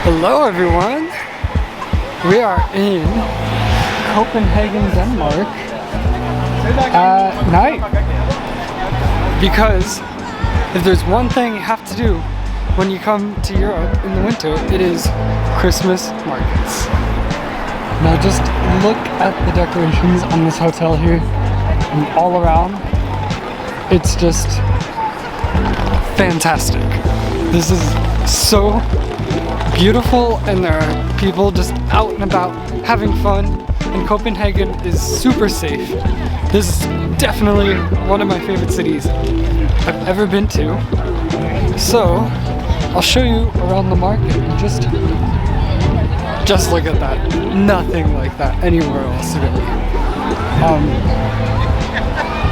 Hello everyone! We are in Copenhagen, Denmark at night. Because if there's one thing you have to do when you come to Europe in the winter, it is Christmas markets. Now just look at the decorations on this hotel here and all around. It's just fantastic. This is so beautiful, and there are people just out and about having fun, and Copenhagen is super safe. This is definitely one of my favorite cities I've ever been to. So I'll show you around the market and just look at that. Nothing like that anywhere else really.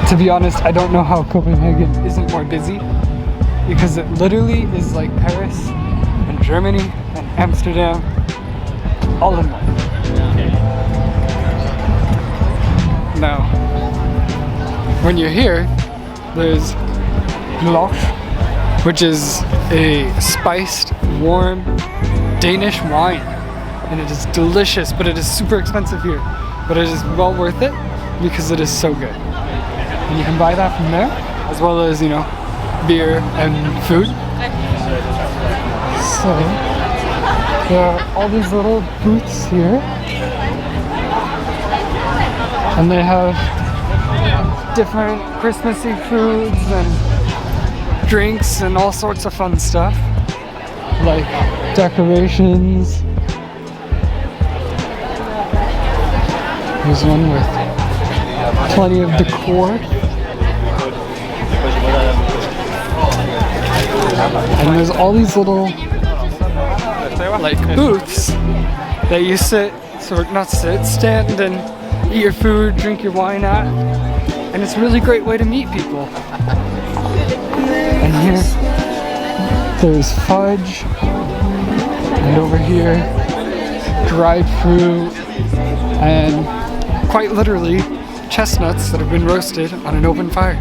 To be honest, I don't know how Copenhagen isn't more busy, because it literally is like Paris and Germany and Amsterdam all in one. Now, when you're here, there's Loch, which is a spiced, warm Danish wine, and it is delicious, but it is super expensive here. But it is well worth it because it is so good. And you can buy that from there, as well as, you know, beer and food. So there are all these little booths here, and they have different Christmassy foods and drinks and all sorts of fun stuff, like decorations. There's one with plenty of decor. And there's all these little like booths that you stand and eat your food, drink your wine at, and it's a really great way to meet people. And here there's fudge, and over here dried fruit, and quite literally chestnuts that have been roasted on an open fire.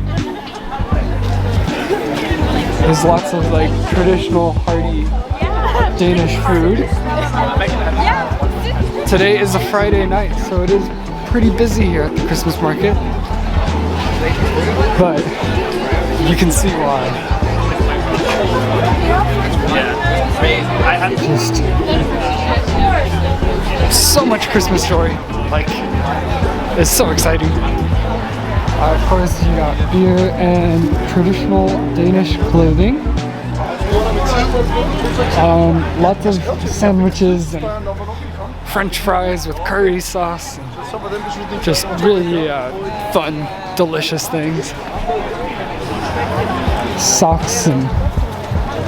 There's lots of like traditional hearty Danish food. Today is a Friday night, so it is pretty busy here at the Christmas market. But you can see why. Just so much Christmas joy. Like, it's so exciting. Of course, you got beer and traditional Danish clothing. Lots of sandwiches and French fries with curry sauce. And just really fun, delicious things. Socks and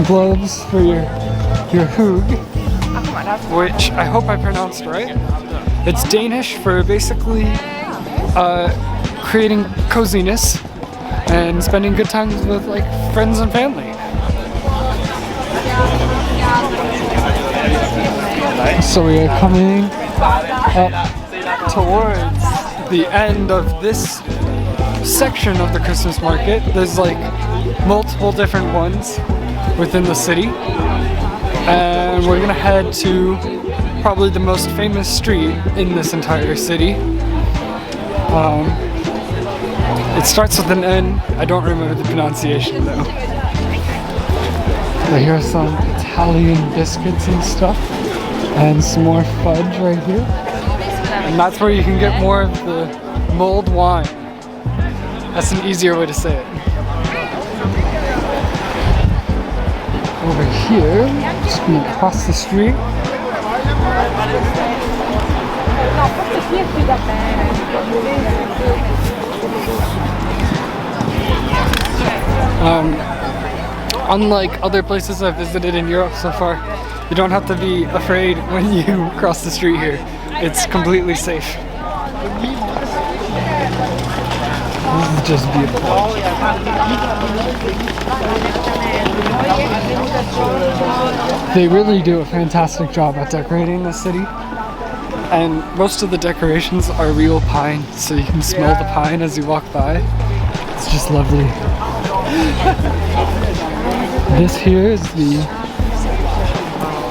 gloves for your hug, which I hope I pronounced right. It's Danish for basically creating coziness and spending good times with like friends and family. So we are coming up towards the end of this section of the Christmas market. There's like multiple different ones within the city, and we're gonna head to probably the most famous street in this entire city. It starts with an N. I don't remember the pronunciation though. But here are some Italian biscuits and stuff, and some more fudge right here. And that's where you can get more of the mulled wine. That's an easier way to say it. Over here, just gonna cross the street. Unlike other places I've visited in Europe so far, you don't have to be afraid when you cross the street here. It's completely safe. This is just beautiful. They really do a fantastic job at decorating the city. And most of the decorations are real pine, so you can smell the pine as you walk by. It's just lovely. This here is the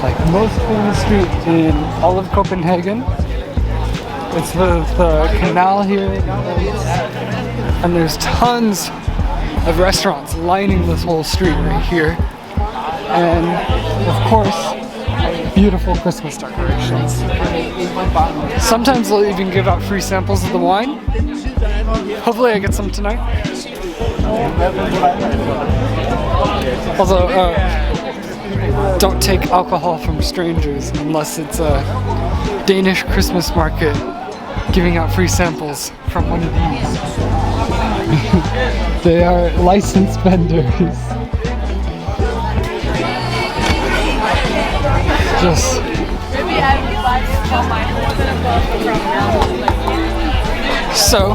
like most famous street in all of Copenhagen. It's the canal here, and there's tons of restaurants lining this whole street right here. And of course, beautiful Christmas decorations. Sometimes they'll even give out free samples of the wine. Hopefully I get some tonight. Also, don't take alcohol from strangers unless it's a Danish Christmas market giving out free samples from one of these. They are licensed vendors. Just so,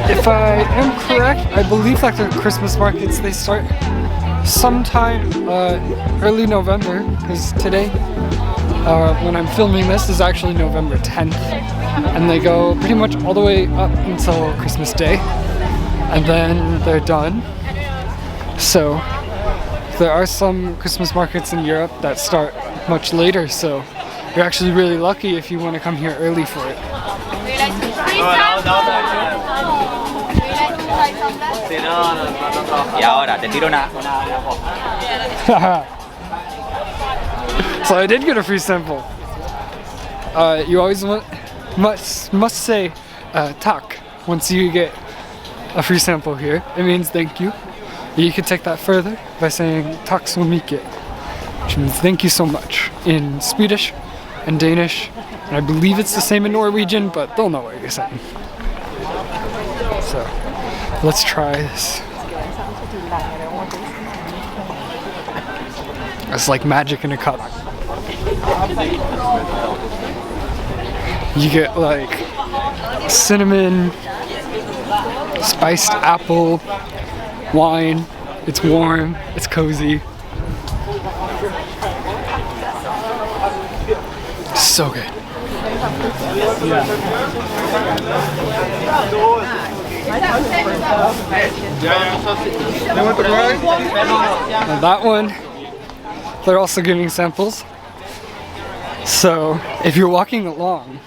if I am correct, I believe that the Christmas markets, they start sometime early November, because today, when I'm filming this, is actually November 10th, and they go pretty much all the way up until Christmas Day, and then they're done. So, there are some Christmas markets in Europe that start much later, so you're actually really lucky if you want to come here early for it. So I did get a free sample. You always must say tak once you get a free sample here. It means thank you. You could take that further by saying tak så mycket, which means thank you so much in Swedish and Danish, and I believe it's the same in Norwegian, but they'll know what you're saying. So let's try this. It's like magic in a cup. You get like cinnamon, spiced apple, wine. It's warm, it's cozy. So good. And that one, they're also giving samples. So if you're walking along,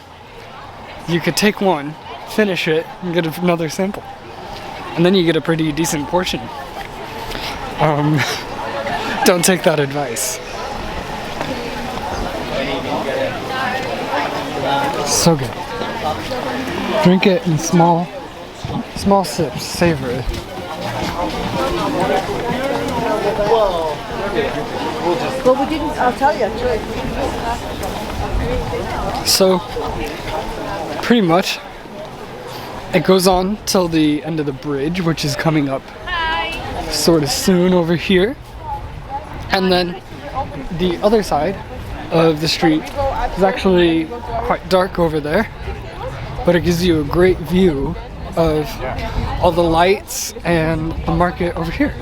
you could take one, finish it, and get another sample. And then you get a pretty decent portion. Don't take that advice. So good. Drink it in small sips, savor it. Well, we didn't, I'll tell you. So, pretty much, it goes on till the end of the bridge, which is coming up sort of soon over here. And then the other side of the street is actually quite dark over there, but it gives you a great view of all the lights and the market over here.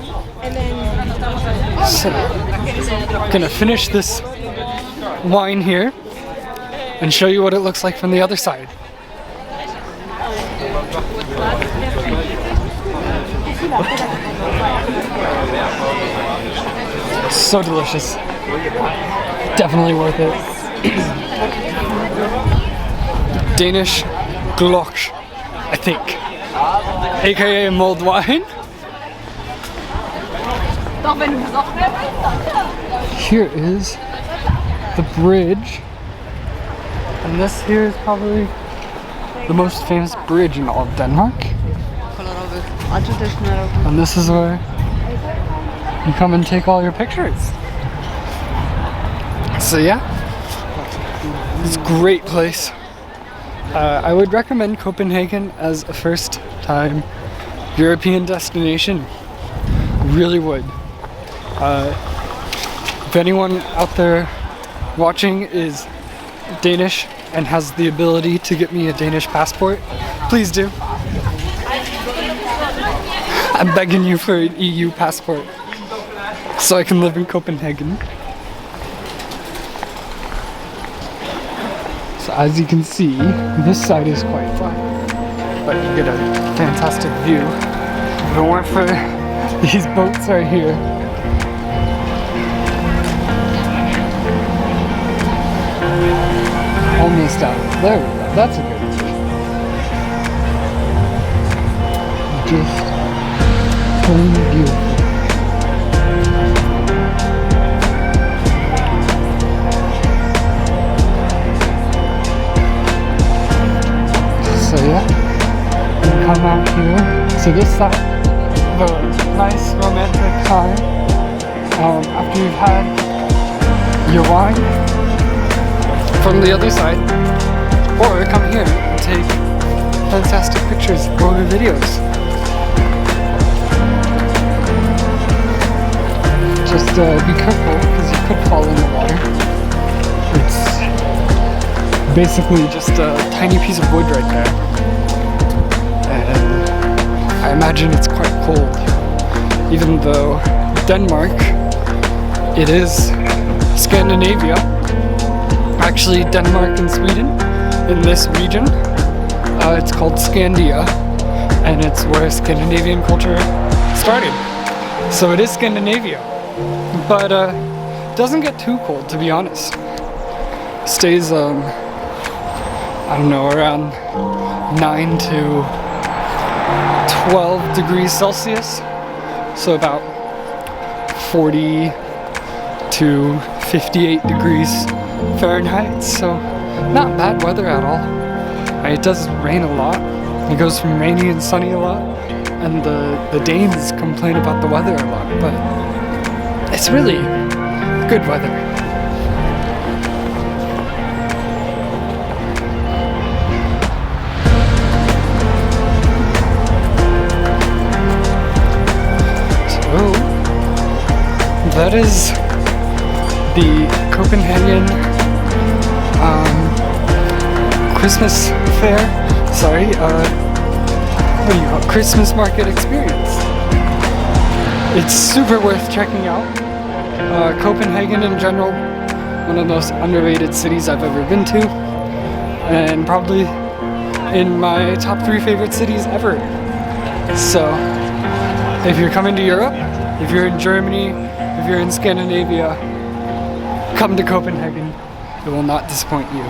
So, I'm gonna finish this wine here and show you what it looks like from the other side. So delicious. Definitely worth it. Danish Glock, I think. AKA mulled wine. Here is the bridge. And this here is probably the most famous bridge in all of Denmark. And this is where you come and take all your pictures. So yeah, it's a great place. I would recommend Copenhagen as a first time European destination. Really would. If anyone out there watching is Danish and has the ability to get me a Danish passport, please do. I'm begging you for an EU passport so I can live in Copenhagen. So as you can see, this side is quite flat, but you get a fantastic view. If it weren't for these boats right here, spaced out. There we go. That's a good view. Just plain beautiful. So yeah, you come out here to this side, the nice romantic time after you've had your wine from the other side, or come here and take fantastic pictures or videos. Just be careful because you could fall in the water. It's basically just a tiny piece of wood right there, and I imagine it's quite cold, even though Denmark, it is Scandinavia. Actually, Denmark and Sweden, in this region, it's called Scandia, and it's where Scandinavian culture started. So it is Scandinavia, but doesn't get too cold, to be honest. Stays, I don't know, around 9 to 12 degrees Celsius, so about 40 to 58 degrees Fahrenheit, so not bad weather at all. It does rain a lot. It goes from rainy and sunny a lot, and the Danes complain about the weather a lot, but it's really good weather. So that is the Copenhagen Christmas fair, what do you call it? Christmas market experience. It's super worth checking out. Copenhagen in general, one of the most underrated cities I've ever been to, and probably in my top 3 favorite cities ever. So, if you're coming to Europe, if you're in Germany, if you're in Scandinavia, come to Copenhagen. It will not disappoint you.